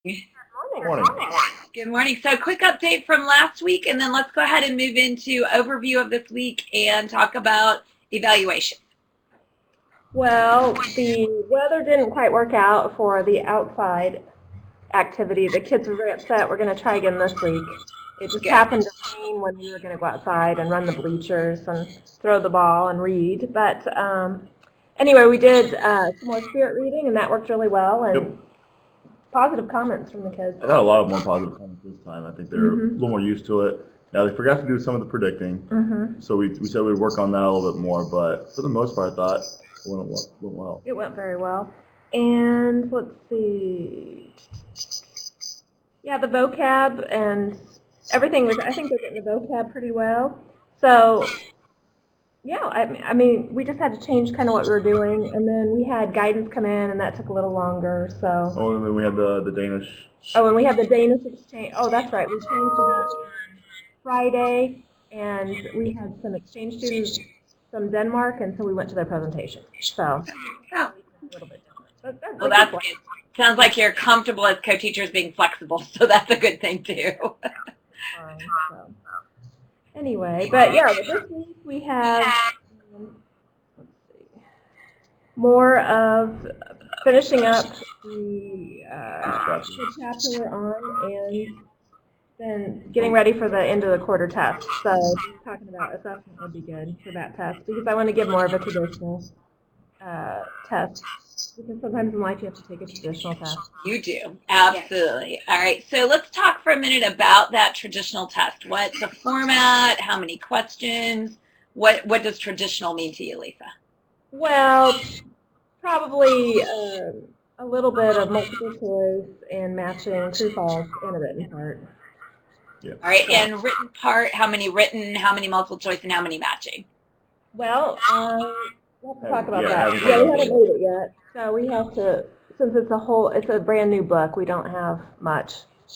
Morning. Good morning. So quick update from last week, and then let's go ahead and move into overview of this week and talk about evaluation. Well, the weather didn't quite work out for the outside activity. The kids were very upset. We're going to try again this week. It just happened to rain when we were going to go outside and run the bleachers and throw the ball and read. But anyway, we did some more spirit reading, and that worked really well. And positive comments from the kids. I got a lot more positive comments this time. I think they're a little more used to it. Now, they forgot to do some of the predicting, so we said we'd work on that a little bit more, but for the most part, I thought it went well. It went very well. And let's see. Yeah, the vocab and everything was, I think they're getting the vocab pretty well. So, yeah, I mean, we just had to change kind of what we were doing, and then we had guidance come in, and that took a little longer, so. Oh, and then we had the Danish. Oh, and we had the Danish exchange. Oh, that's right. We changed it on Friday, and we had some exchange students from Denmark, and so we went to their presentation. So, a little bit different. Well, that's good. Sounds like you're comfortable as co-teachers being flexible, so that's a good thing too. So. Anyway, but yeah, this week we have let's see, more of finishing up the chapter we're on, and then getting ready for the end of the quarter test. So talking about assessment would be good for that test, because I want to give more of a traditional test. Because sometimes in life you have to take a traditional test. You do, absolutely. Yes. All right, so let's talk for a minute about that traditional test. What's the format? How many questions? What does traditional mean to you, Lisa? Well, probably a little bit of multiple choice and matching true false in a written part. Yeah. All right, and written part, how many written, how many multiple choice, and how many matching? Well, we'll have to talk about that. Yeah, we haven't made it yet. So we have to, since it's a brand new book, we don't have much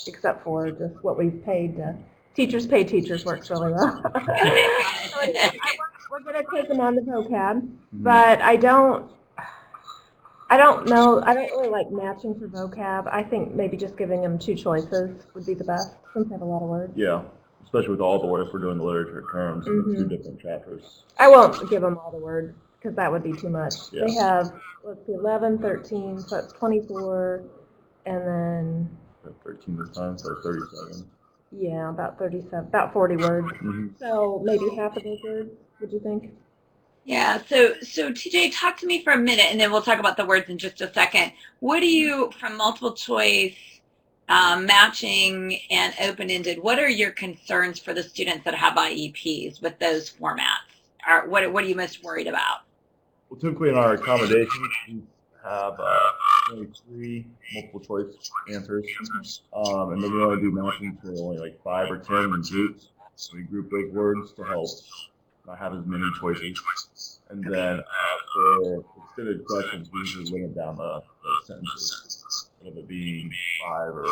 except for just what we've paid. Teachers pay teachers works really well. We're going to take them on the vocab, but I don't know. I don't really like matching for vocab. I think maybe just giving them two choices would be the best, since they have a lot of words. Yeah, especially with all the words we're doing the literature terms, two different chapters. I won't give them all the words, because that would be too much. Yeah. They have, let's see, 11, 13, so it's 24, and then 13 this time, so 37. Yeah, about 37, about 40 words. So maybe half of those words, would you think? Yeah, so TJ, talk to me for a minute, and then we'll talk about the words in just a second. What do you, from multiple choice, matching, and open-ended, what are your concerns for the students that have IEPs with those formats? What are you most worried about? Well, typically in our accommodations, we have only 3 multiple choice answers, and then we only do matching for only like 5 or 10 in groups. So we group those words to help not have as many choices. And then for extended questions, we usually limit down the sentences. Instead of it being 5 or 8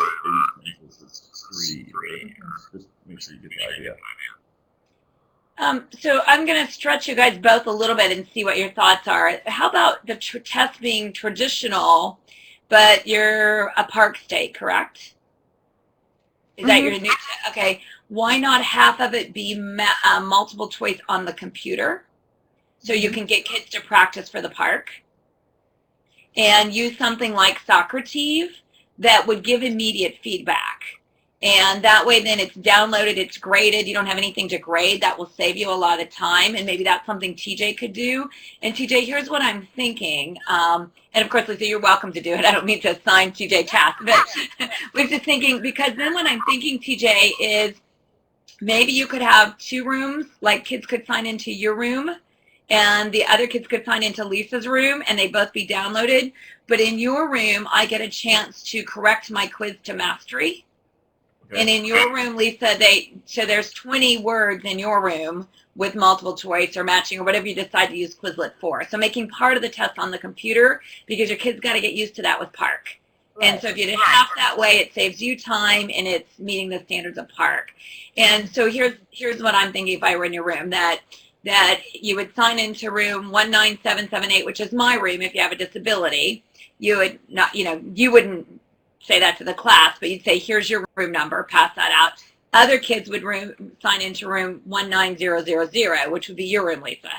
sentences, it's 3. Or just make sure you get the idea. So I'm going to stretch you guys both a little bit and see what your thoughts are. How about the test being traditional, but you're a Park State, correct? Is that your new test? Okay. Why not half of it be multiple choice on the computer, so you can get kids to practice for the park, and use something like Socrative that would give immediate feedback? And that way then it's downloaded, it's graded, you don't have anything to grade. That will save you a lot of time, and maybe that's something TJ could do. And TJ, here's what I'm thinking. And of course, Lisa, you're welcome to do it. I don't mean to assign TJ tasks, but we're just thinking, because then what I'm thinking, TJ, is maybe you could have 2 rooms, like kids could sign into your room, and the other kids could sign into Lisa's room, and they both be downloaded. But in your room, I get a chance to correct my quiz to mastery. And in your room, Lisa, so there's 20 words in your room with multiple choice or matching or whatever you decide to use Quizlet for. So making part of the test on the computer, because your kids got to get used to that with Park. Right. And so if you did half that way, it saves you time, and it's meeting the standards of Park. And so here's what I'm thinking if I were in your room, that you would sign into room 19778, which is my room if you have a disability. You would not, you wouldn't say that to the class, but you'd say, here's your room number, pass that out. Other kids would sign into room 19000, which would be your room, Lisa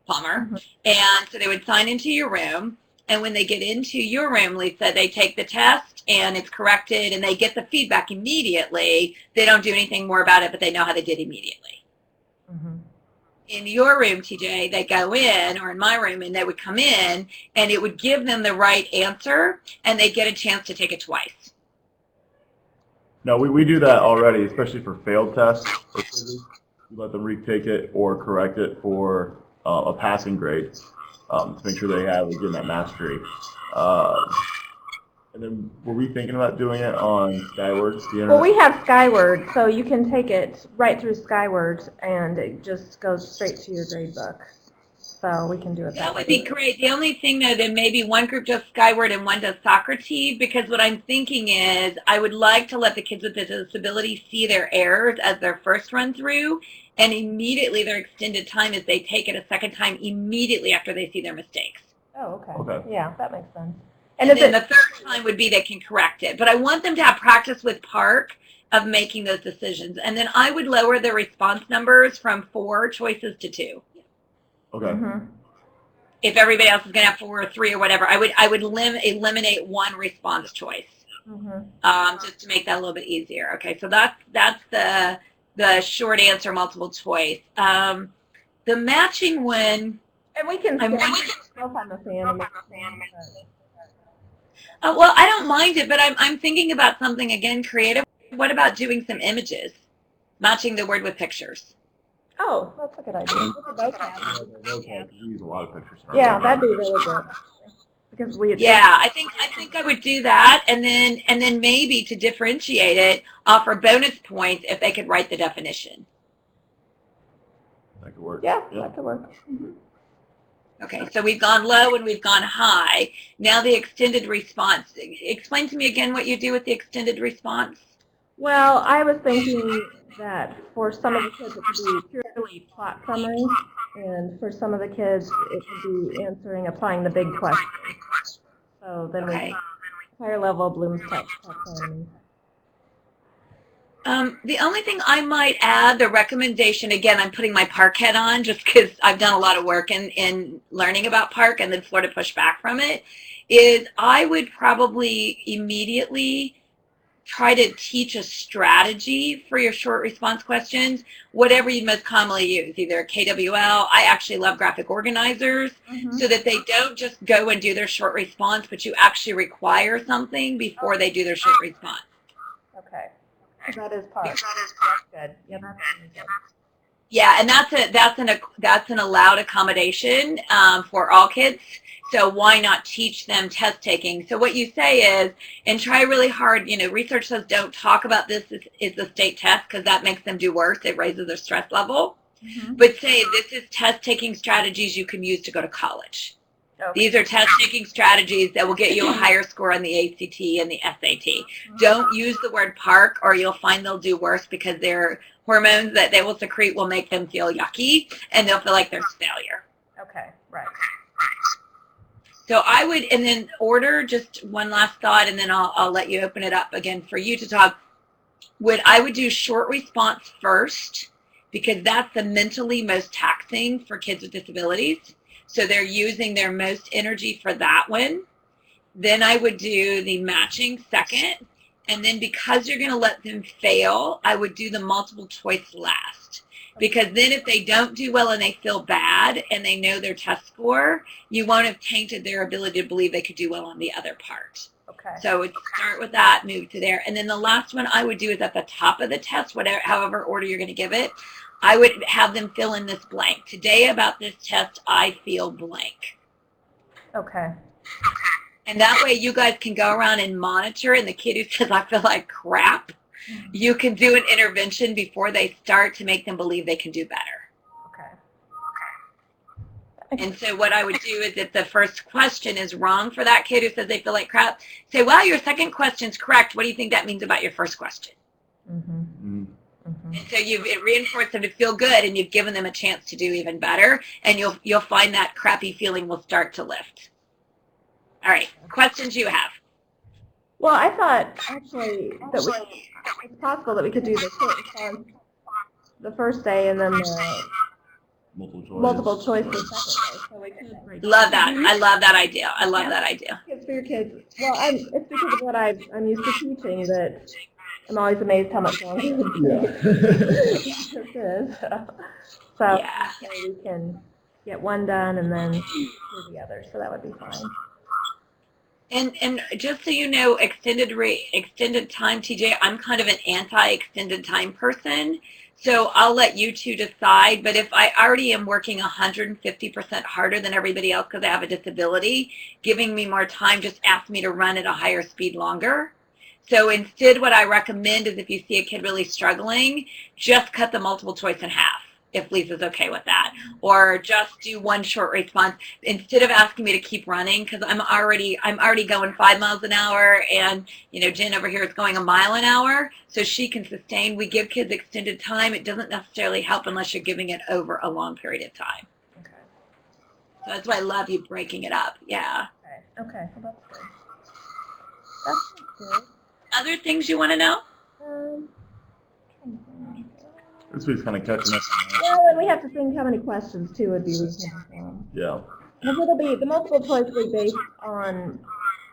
Palmer. Mhm. And so they would sign into your room. And when they get into your room, Lisa, they take the test and it's corrected and they get the feedback immediately. They don't do anything more about it, but they know how they did immediately. Mhm. In your room, TJ, they go in, or in my room, and they would come in and it would give them the right answer and they get a chance to take it twice. No, we do that already, especially for failed tests. Or quizzes. We let them retake it or correct it for a passing grade to make sure they have again that mastery. And then were we thinking about doing it on Skyward? The internet? Well, we have Skyward, so you can take it right through Skyward, and it just goes straight to your grade book. So we can do it That way. would be great. The only thing, though, that maybe one group does Skyward and one does Socrates, because what I'm thinking is I would like to let the kids with disabilities see their errors as their first run through, and immediately their extended time is they take it a second time immediately after they see their mistakes. Oh, okay. Okay. Yeah, that makes sense. And then the third time would be they can correct it. But I want them to have practice with Park of making those decisions. And then I would lower the response numbers from 4 choices to 2. Okay. Mhm. If everybody else is going to have 4 or 3 or whatever, I would eliminate one response choice, Mhm. just to make that a little bit easier. Okay, so that's the short answer multiple choice. The matching one. And we can I'm skip on the fan. Well, I don't mind it, but I'm thinking about something again creative. What about doing some images, matching the word with pictures? Oh, that's a good idea. We use a lot of pictures. Yeah, that'd be really good. Because Yeah, I think I would do that, and then maybe to differentiate it, offer bonus points if they could write the definition. That could work. Yeah, that could work. Mhm. Okay, so we've gone low and we've gone high. Now the extended response. Explain to me again what you do with the extended response. Well, I was thinking that for some of the kids it could be purely plot summary, and for some of the kids it could be applying the big question. So then Okay. we higher level Bloom's taxonomy. The only thing I might add, the recommendation, again, I'm putting my Park head on just because I've done a lot of work in learning about Park and then Florida pushed back from it, is I would probably immediately try to teach a strategy for your short response questions, whatever you most commonly use, either a KWL. I actually love graphic organizers, so that they don't just go and do their short response, but you actually require something before they do their short response. Okay. That is part. That's good. Yeah, that's really good. Yeah, and that's an allowed accommodation for all kids. So why not teach them test taking? So what you say is, and try really hard. Research says don't talk about this is the state test because that makes them do worse. It raises their stress level. Mhm. But say this is test taking strategies you can use to go to college. Okay. These are test-taking strategies that will get you a higher score on the ACT and the SAT. Don't use the word Park or you'll find they'll do worse because their hormones that they will secrete will make them feel yucky and they'll feel like there's failure. Okay, right. So I would, and then order, just one last thought, and then I'll let you open it up again for you to talk. I would do short response first because that's the mentally most taxing for kids with disabilities. So they're using their most energy for that one. Then I would do the matching second. And then because you're going to let them fail, I would do the multiple choice last. Because then if they don't do well and they feel bad and they know their test score, you won't have tainted their ability to believe they could do well on the other part. Okay. So we'd start with that, move to there. And then the last one I would do is at the top of the test, however order you're going to give it. I would have them fill in this blank. Today about this test, I feel blank. Okay. And that way you guys can go around and monitor, and the kid who says, I feel like crap, you can do an intervention before they start to make them believe they can do better. Okay. And so what I would do is if the first question is wrong for that kid who says they feel like crap, say, well, your second question's correct. What do you think that means about your first question? Mm-hmm. Mm-hmm. Mm-hmm. And so you've reinforced them to feel good, and you've given them a chance to do even better, and you'll find that crappy feeling will start to lift. All right, questions you have. Well, I thought actually that it's possible that we could do the short response the first day and then the multiple choice the second day. So we could break Love that. I love that idea. I love that idea. It's for your kids. Well, it's because of what I'm used to teaching that I'm always amazed how much longer it takes. This is. So Yeah. we can get one done and then do the other. So that would be fine. And just so you know, extended time, TJ, I'm kind of an anti-extended time person. So I'll let you two decide. But if I already am working 150% harder than everybody else because I have a disability, giving me more time just asks me to run at a higher speed longer. So instead, what I recommend is if you see a kid really struggling, just cut the multiple choice in half, if Lisa's okay with that, or just do one short response instead of asking me to keep running, because I'm already going 5 miles an hour, and Jen over here is going 1 mile an hour, so she can sustain. We give kids extended time. It doesn't necessarily help unless you're giving it over a long period of time. Okay. So that's why I love you breaking it up. Yeah. Okay. Well, that's good. That's good. Other things you want to know? This week's kind of catching up. Well, and we have to think how many questions too would be reasonable. Yeah. Because it'll be the multiple choice will be based on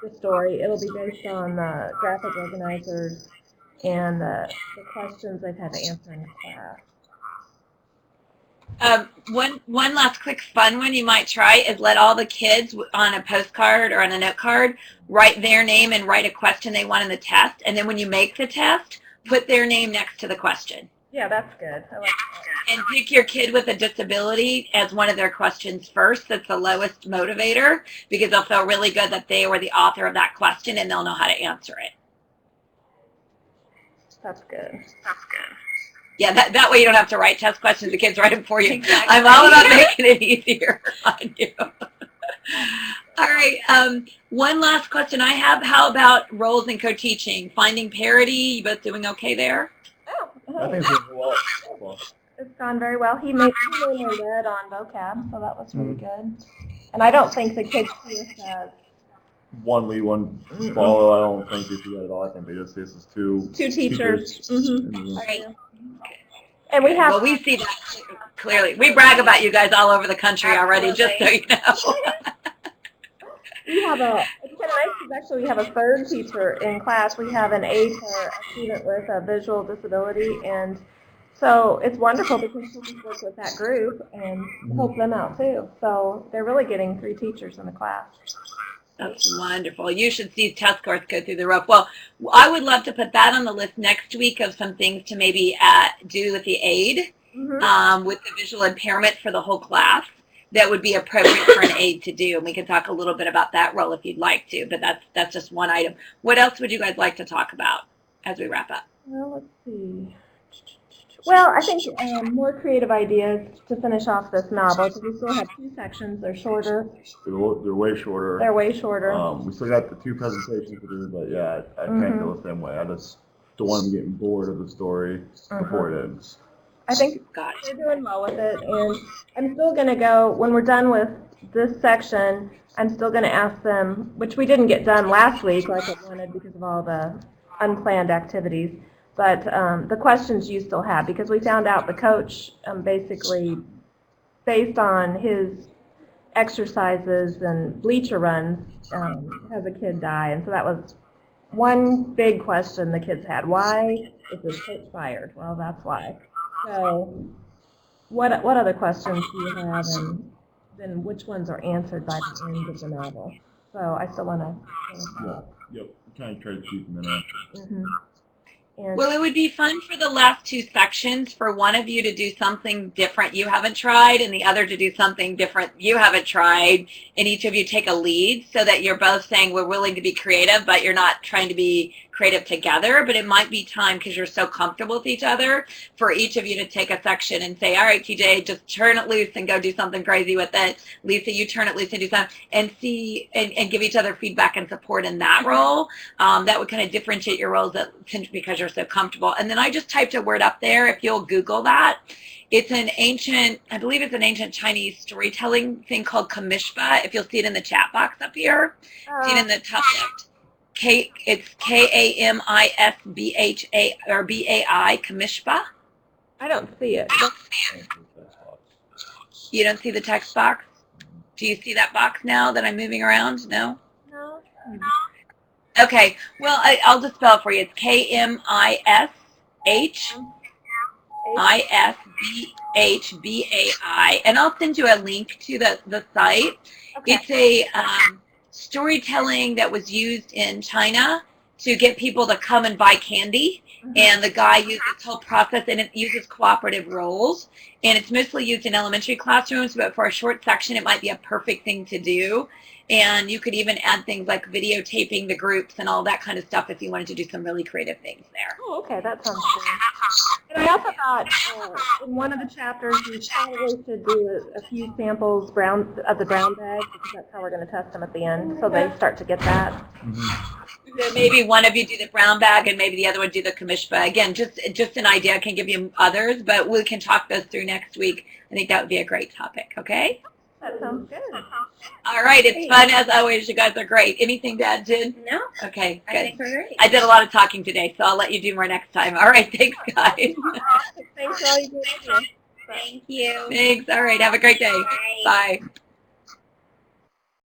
the story. It'll be based on the graphic organizers and the questions they've had to answer in class. One last quick fun one you might try is let all the kids on a postcard or on a note card write their name and write a question they want in the test, and then when you make the test, put their name next to the question. Yeah, that's good. I like that. And pick your kid with a disability as one of their questions first. That's the lowest motivator, because they'll feel really good that they were the author of that question and they'll know how to answer it. That's good. Yeah, that way you don't have to write test questions. The kids write them for you. Exactly. I'm all about making it easier on you. All right. One last question I have. How about roles in co-teaching? Finding parity? You both doing okay there? I think it's going well. It's gone very well. He made me read on vocab, so that was really good. And I don't think the kids see us as One lead, one follow. I don't think they see that at all. I think they just see us as two teachers. Mm-hmm. Right. And we have. Well, we see that clearly. We brag about you guys all over the country already, just so you know. We have it's kind of nice because actually we have a third teacher in class. We have an aide for a student with a visual disability, and so it's wonderful because she can work with that group and help them out too. So they're really getting 3 teachers in the class. That's wonderful. You should see test scores go through the roof. Well, I would love to put that on the list next week of some things to maybe do with the aide, with the visual impairment for the whole class. That would be appropriate for an aide to do, and we can talk a little bit about that role if you'd like to, but that's just one item. What else would you guys like to talk about as we wrap up? Well, let's see. Well, I think more creative ideas to finish off this novel, because we still have 2 sections. They're shorter. They're way shorter. They're way shorter. We still got the 2 presentations to do, but yeah, I can't feel the same way. I just don't want them getting bored of the story before it ends. I think they're doing well with it, and I'm still going to go, when we're done with this section, I'm still going to ask them, which we didn't get done last week like I wanted because of all the unplanned activities, but the questions you still have, because we found out the coach basically, based on his exercises and bleacher runs, has a kid die, and so that was one big question the kids had. Why is this coach fired? Well, that's why. So what other questions do you have, and then which ones are answered by the end of the novel? So I still want to. Yep. Kind of try to keep them in after. Well, it would be fun for the last 2 sections for one of you to do something different you haven't tried and the other to do something different you haven't tried, and each of you take a lead so that you're both saying we're willing to be creative, but you're not trying to be creative together. But it might be time, because you're so comfortable with each other, for each of you to take a section and say, all right, TJ, just turn it loose and go do something crazy with it. Lisa, you turn it loose and do something, and see and give each other feedback and support in that role. That would kind of differentiate your roles because you're so comfortable. And then I just typed a word up there. If you'll Google that, it's an ancient, I believe it's an ancient Chinese storytelling thing called Kamishpa. If you'll see it in the chat box up here, see it in the top left. It's KAMISBHA or BAI, Kamishba. I don't see it. You don't see the text box? Do you see that box now that I'm moving around? No? No. Okay. Well, I'll just spell it for you. It's KMISHISBHBAI. And I'll send you a link to the site. Okay. It's a storytelling that was used in China to get people to come and buy candy. And the guy used this whole process, and it uses cooperative roles. And it's mostly used in elementary classrooms, but for a short section, it might be a perfect thing to do. And you could even add things like videotaping the groups and all that kind of stuff if you wanted to do some really creative things there. Oh, okay, that sounds good. And I also thought in one of the chapters we probably should do a few samples of the brown bag, because that's how we're going to test them at the end, so they start to get that. So maybe one of you do the brown bag and maybe the other one do the Kamishba. Again, just an idea. I can give you others, but we can talk those through next week. I think that would be a great topic, okay? That sounds good. All right, it's fun as always. You guys are great. Anything to add, Jen? No, Okay, I good. think we're great. I did a lot of talking today, so I'll let you do more next time. All right, thanks, guys. Thanks for all you do. Thank you. Thanks. All right, have a great day. Bye. Bye.